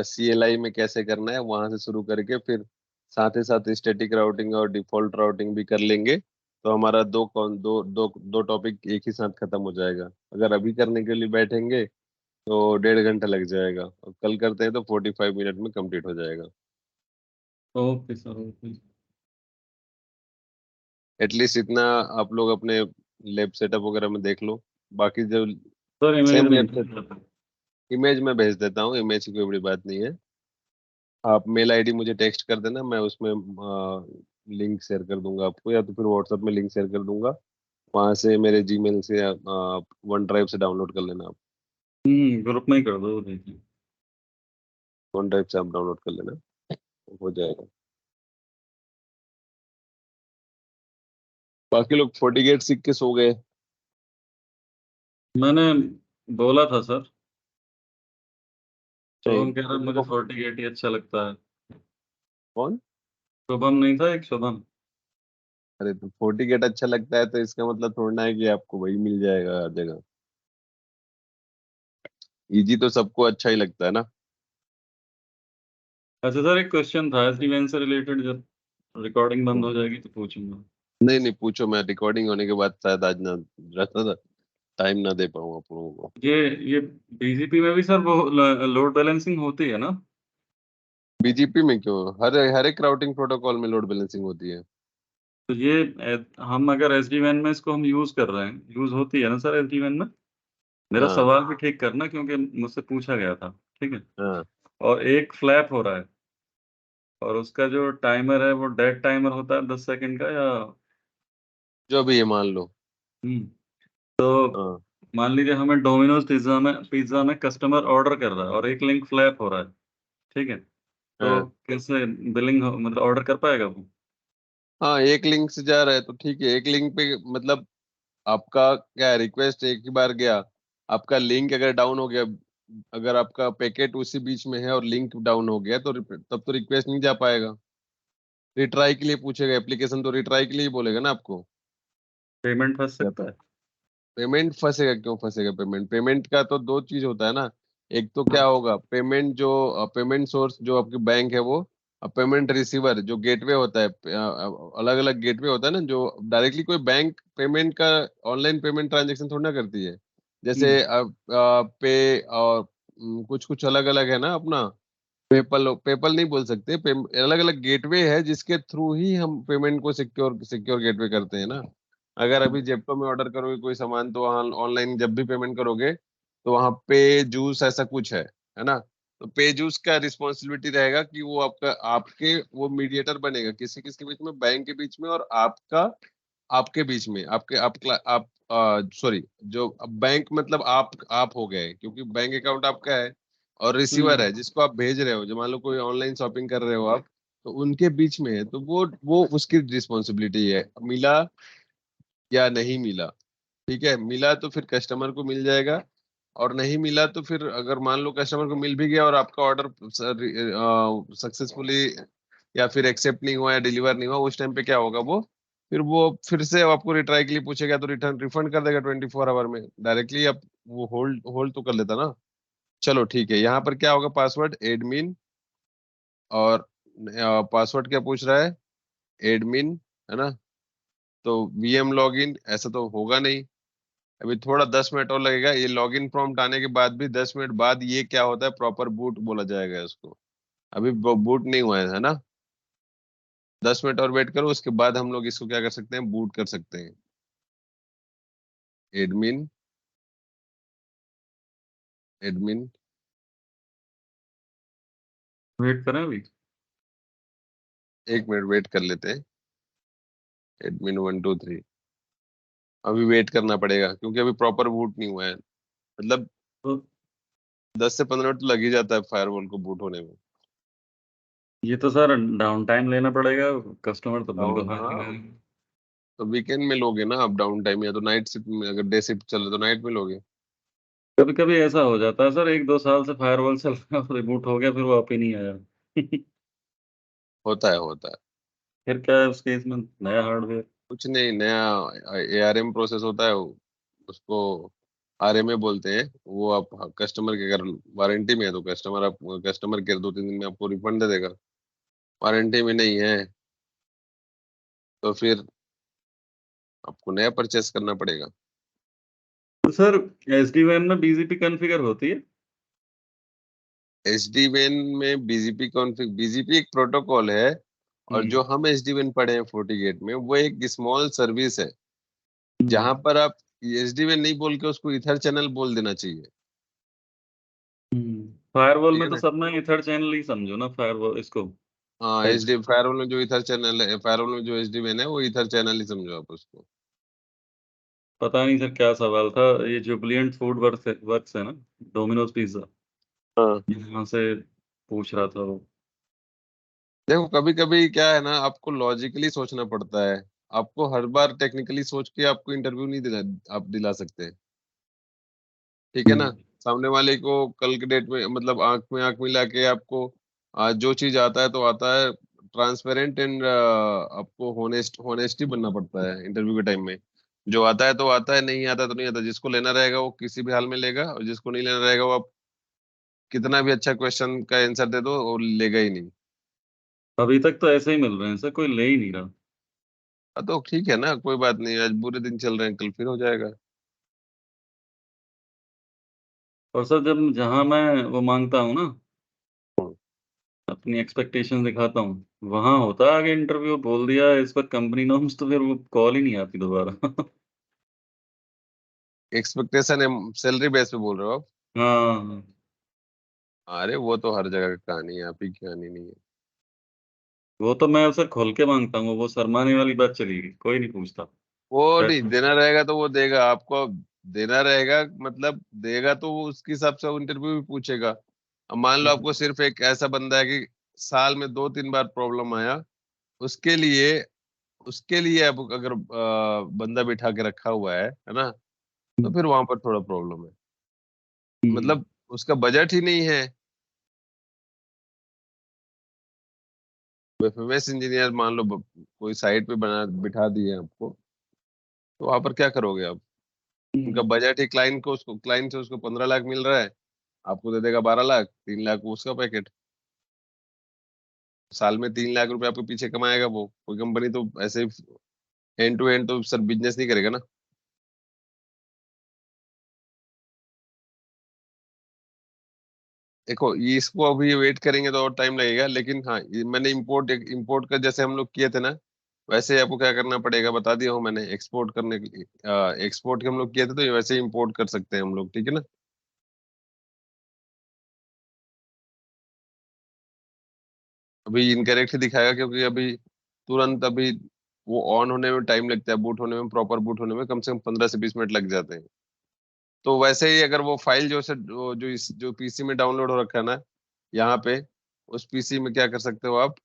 CLI में कैसे करना है वहां से शुरू करके, फिर साथ ही साथ स्टैटिक राउटिंग और डिफॉल्ट राउटिंग भी कर लेंगे। तो हमारा दो टॉपिक एक ही साथ खत्म हो जाएगा। अगर अभी करने के लिए बैठेंगे तो 1.5 घंटा लग जाएगा, और कल करते हैं तो 45 मिनट में कंप्लीट हो जाएगा।
Okay sir, okay.
एटलीस्ट इतना आप लोग अपने लैब सेटअप वगैरह में देख लो। बाकी जो
सर इमेज
सेम
नहीं
लैब सेटअप, इमेज में भेज देता हूँ, इमेज की कोई बड़ी बात नहीं है। आप मेल आईडी मुझे टेक्स्ट कर देना, मैं उसमें लिंक शेयर कर दूंगा आपको, या तो फिर व्हाट्सएप में लिंक शेयर कर दूंगा, वहां से मेरे जीमेल से वन ड्राइव से डाउनलोड कर लेना आप।
ग्रुप में ही कर दो, देखिए।
वन ड्राइव से आप डाउनलोड कर लेना, हो जाएगा। बाकी लोग 40 गेट सीख के सो गए।
मैंने बोला था सर, तो
नहीं,
हम कह रहे हैं,
उन
मुझे
लोगों को
48 ही अच्छा लगता है।
कौन,
शुभम नहीं था एक, शुभम?
अरे तो 40 गेट अच्छा लगता है तो इसका मतलब थोड़ा ना है कि आपको वही मिल जाएगा हर जगह। इजी तो सबको अच्छा ही लगता है ना।
अच्छा सर, एक क्वेश्चन था एस इवेंट से रिलेटेड, जब रिकॉर्डिंग बंद
हम्म।
हो जाएगी तो पूछूंगा।
नहीं नहीं, पूछो, मैं रिकॉर्डिंग होने के बाद शायद आज ना रहता, टाइम ना दे पाऊँ आप लोगों को।
ये बीजीपी में भी सर वो लोड बैलेंसिंग होती है ना?
बीजीपी में क्यों, हर हर एक राउटिंग प्रोटोकॉल में लोड बैलेंसिंग होती है।
तो ये हम अगर एसडी वैन में इसको हम यूज कर रहे हैं, यूज होती है ना सर एसडी वैन में? मेरा
हाँ
सवाल भी ठीक करना, क्योंकि मुझसे पूछा गया था। ठीक है।
हाँ,
और एक फ्लैप हो रहा है, और उसका जो टाइमर है वो डेड टाइमर होता है 10 सेकंड का, या?
जो भी ये मान लो।
हम्म तो
हाँ
मान लीजिए हमें डोमिनोज पिज्जा में कस्टमर ऑर्डर कर रहा है और एक लिंक फ्लैप हो रहा है। ठीक है। तो
हाँ
कैसे बिलिंग मतलब ऑर्डर कर पाएगा वो?
हाँ, एक लिंक से जा रहा है तो ठीक है, एक लिंक पे मतलब आपका क्या है, रिक्वेस्ट एक ही बार गया, आपका लिंक अगर डाउन हो गया, अगर आपका पैकेट उसी बीच में है और लिंक डाउन हो गया, तो तब तो रिक्वेस्ट नहीं जा पाएगा। रिट्राई के लिए पूछेगा, एप्लीकेशन तो रिट्राई के लिए ही बोलेगा ना आपको।
पेमेंट फंस
या
सकता
तो
है?
पेमेंट फंसेगा, क्यों फंसेगा पेमेंट, पेमेंट का तो दो चीज होता है ना। एक तो क्या होगा, पेमेंट जो पेमेंट सोर्स जो आपकी बैंक है वो, पेमेंट रिसीवर जो गेटवे होता है, अलग अलग गेटवे होता है ना, जो डायरेक्टली कोई बैंक पेमेंट का ऑनलाइन पेमेंट ट्रांजेक्शन थोड़ा ना करती है। जैसे
हम्म
पे और कुछ कुछ अलग अलग है ना अपना। पेपल पेपल नहीं बोल सकते, अलग अलग गेटवे है जिसके थ्रू ही हम पेमेंट को सिक्योर सिक्योर गेटवे करते हैं ना। अगर अभी जेप्टो में ऑर्डर करोगे कोई सामान, तो वहाँ ऑनलाइन जब भी पेमेंट करोगे तो वहाँ पे जूस ऐसा कुछ है ना। तो पे जूस का रिस्पॉन्सिबिलिटी रहेगा कि वो आपका आपके वो मीडिएटर बनेगा किसी किसके बीच में, बैंक के बीच में और आपका, आपके बीच में, आपके आप सॉरी, जो बैंक मतलब आप हो गए, क्योंकि बैंक अकाउंट आपका है, और रिसीवर
हम्म
है जिसको आप भेज रहे हो, जो मान लो कोई ऑनलाइन शॉपिंग कर रहे हो आप, तो उनके बीच में है, तो वो उसकी रिस्पॉन्सिबिलिटी है, मिला या नहीं मिला। ठीक है, मिला तो फिर कस्टमर को मिल जाएगा, और नहीं मिला तो फिर अगर मान लो कस्टमर को मिल भी गया और आपका ऑर्डर सक्सेसफुली या फिर एक्सेप्ट नहीं हुआ या डिलीवर नहीं हुआ, उस टाइम पे क्या होगा, वो फिर फिर से आपको रिट्राई के लिए पूछेगा तो रिटर्न रिफंड कर देगा 24 आवर में डायरेक्टली। आप वो होल्ड होल्ड तो कर लेता ना। चलो ठीक है, यहाँ पर क्या होगा, पासवर्ड एडमिन, और पासवर्ड क्या पूछ रहा है, एडमिन, है ना। तो वीएम लॉगिन ऐसा तो होगा नहीं, अभी थोड़ा 10 मिनट और लगेगा। ये लॉगिन प्रॉम्प्ट आने के बाद भी 10 मिनट बाद ये क्या होता है, प्रॉपर बूट बोला जाएगा इसको। अभी बूट नहीं हुआ है ना। 10 मिनट और वेट करो, उसके बाद हम लोग इसको क्या कर सकते हैं, बूट कर सकते हैं। एडमिन, एडमिन,
वेट करें अभी।
1 मिनट वेट कर लेते हैं। एडमिन 1 2 3, अभी वेट करना पड़ेगा क्योंकि अभी प्रॉपर बूट नहीं हुआ है। मतलब
तो
10 से 15 मिनट तो लग ही जाता है फायरवॉल को बूट होने में।
ये तो सर डाउन टाइम लेना पड़ेगा, कस्टमर तो बिल्कुल
हाँ, तो वीकेंड में लोगे ना आप डाउन टाइम, या तो नाइट शिफ्ट में, अगर डे शिफ्ट चल रहा तो नाइट में लोगे।
कभी कभी ऐसा हो जाता है सर, 1-2 साल से फायरवॉल चल रहा है, रिबूट हो गया फिर वो आप ही नहीं आया।
होता है, होता है।
फिर क्या है उस केस में, नया हार्डवेयर।
कुछ नहीं, नया एआरएम प्रोसेस होता है उसको आरएमए बोलते हैं। वो आप कस्टमर के, अगर वारंटी में है तो कस्टमर केयर 2 3 दिन में आपको रिफंड दे देगा। वारंटी में नहीं है तो फिर आपको नया परचेस करना पड़ेगा।
तो सर एसडी वैन में बीजीपी कॉन्फ़िगर होती है?
एसडी वैन में बीजीपी कॉन्फ़िग, बीजीपी एक प्रोटोकॉल है, और जो हम एसडी वैन पढ़े हैं FortiGate में, वो एक स्मॉल सर्विस है जहां पर आप एसडी वैन नहीं बोल के उसको ईथर चैनल बोल देना चाहिए।
फायरवॉल
ठीक
में
है
तो
ना।
सब में ईथर चैनल ही समझो ना, फायरवॉल इसको।
हाँ, एसडी फायरवॉल में जो ईथर चैनल है, फायरवॉल में जो एसडी वैन है, वो ईथर चैनल ही समझो आप उसको।
पता नहीं सर क्या सवाल था, ये जुबिलिएंट फूड वर्क्स है ना, डोमिनोज पिज्जा,
हाँ,
यहाँ से पूछ रहा था वो।
देखो कभी कभी क्या है ना, आपको लॉजिकली सोचना पड़ता है। आपको हर बार टेक्निकली सोच के आपको इंटरव्यू नहीं आप दिला सकते। ठीक है ना।
हम्म,
सामने वाले को कल के डेट में, मतलब आंख में आंख मिला के आपको जो चीज आता है तो आता है, ट्रांसपेरेंट एंड आपको होनेस्टी बनना पड़ता है इंटरव्यू के टाइम में। जो आता है तो आता है, नहीं आता तो नहीं आता। जिसको लेना रहेगा वो किसी भी हाल में लेगा, और जिसको नहीं लेना रहेगा वो आप कितना भी अच्छा क्वेश्चन का आंसर दे दो, वो लेगा ही नहीं।
अभी तक तो ऐसे ही मिल रहे हैं सर, कोई ले ही नहीं रहा।
तो ठीक है ना, कोई बात नहीं, आज बुरे दिन चल रहे हैं, कल फिर हो जाएगा।
और सर जब जहाँ मैं वो मांगता हूँ ना, अपनी एक्सपेक्टेशन दिखाता हूँ, वहां होता है आगे इंटरव्यू, बोल दिया इस पर कंपनी नॉर्म्स, तो फिर वो कॉल ही नहीं आती दोबारा।
एक्सपेक्टेशन है, सैलरी बेस पे बोल रहे हो आप।
हाँ,
अरे वो तो हर जगह की कहानी है, आप ही की कहानी नहीं है।
वो तो मैं सर खोल के मांगता हूँ, वो शर्माने वाली बात चली गई, कोई नहीं पूछता।
वो नहीं
बैठो।
देना रहेगा तो वो देगा आपको। देना रहेगा मतलब देगा तो वो उसके हिसाब से इंटरव्यू भी पूछेगा। अब मान लो आपको सिर्फ एक ऐसा बंदा है कि साल में 2 3 बार प्रॉब्लम आया, उसके लिए उसके लिए आप अगर बंदा बिठा के रखा हुआ है ना, तो फिर वहां पर थोड़ा प्रॉब्लम है।
हम्म,
मतलब उसका बजट ही नहीं है। फेमस इंजीनियर मान लो कोई साइट पे बना बिठा दिए आपको, तो वहां पर क्या करोगे आप। उनका
हम्म।
बजट ही क्लाइंट से उसको 15 लाख मिल रहा है, आपको दे देगा 12 लाख, 3 लाख वो उसका पैकेट। साल में 3 लाख रुपए आपके पीछे कमाएगा वो। कोई कंपनी तो ऐसे एंड टू एंड तो सर बिजनेस नहीं करेगा ना। देखो ये इसको अभी वेट करेंगे तो और टाइम लगेगा, लेकिन हाँ, ये मैंने इंपोर्ट का जैसे हम लोग किए थे ना, वैसे आपको क्या करना पड़ेगा बता दिया हूँ मैंने। एक्सपोर्ट करने के लिए एक्सपोर्ट के हम लोग किए थे, तो ये वैसे ही इंपोर्ट कर सकते हैं हम लोग, ठीक है ना। अभी इनकरेक्ट ही दिखाएगा क्योंकि अभी तुरंत अभी वो ऑन होने में टाइम लगता है, बूट होने में, प्रॉपर बूट होने में कम से कम 15 से 20 मिनट लग जाते हैं। तो वैसे ही अगर वो फाइल जो पीसी में डाउनलोड हो रखा है ना, यहाँ पे, उस पीसी में क्या कर सकते हो आप,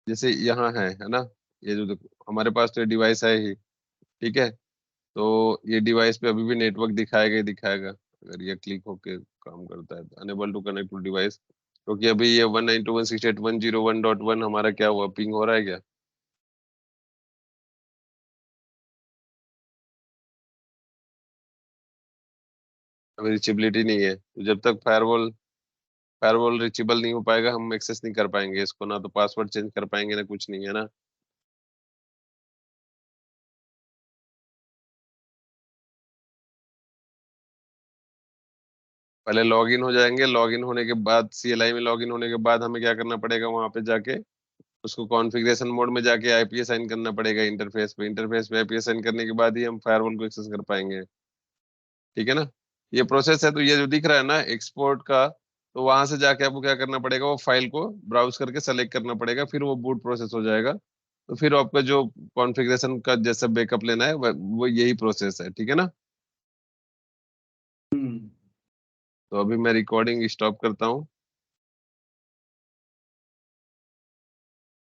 जैसे यहाँ है ना, ये जो देखो हमारे पास तो ये डिवाइस है ही, ठीक है। तो ये डिवाइस पे अभी भी नेटवर्क दिखाएगा ही दिखाएगा। अगर ये क्लिक होके काम करता है तो unable to connect to device, क्योंकि अभी ये 192.168.1.1 हमारा क्या हुआ, पिंग हो रहा है क्या? अभी रिचेबिलिटी नहीं है, तो जब तक फायरवॉल रिचेबल नहीं हो पाएगा हम एक्सेस नहीं कर पाएंगे इसको, ना तो पासवर्ड चेंज कर पाएंगे ना कुछ नहीं, है ना। पहले लॉगिन हो जाएंगे, लॉगिन होने के बाद CLI में लॉगिन होने के बाद हमें क्या करना पड़ेगा, वहां पे जाके उसको कॉन्फ़िगरेशन मोड में जाके आईपी असाइन करना पड़ेगा इंटरफेस पे आईपी असाइन करने के बाद ही हम फायरवॉल को एक्सेस कर पाएंगे, ठीक है ना। ये प्रोसेस है, तो ये जो दिख रहा है ना एक्सपोर्ट का, तो वहां से जाके आपको क्या करना पड़ेगा, वो फाइल को ब्राउज करके सेलेक्ट करना पड़ेगा, फिर वो बूट प्रोसेस हो जाएगा। तो फिर आपका जो कॉन्फ़िगरेशन का जैसा बैकअप लेना है वो यही प्रोसेस है, ठीक है ना।
हम्म।
तो अभी मैं रिकॉर्डिंग स्टॉप करता हूँ।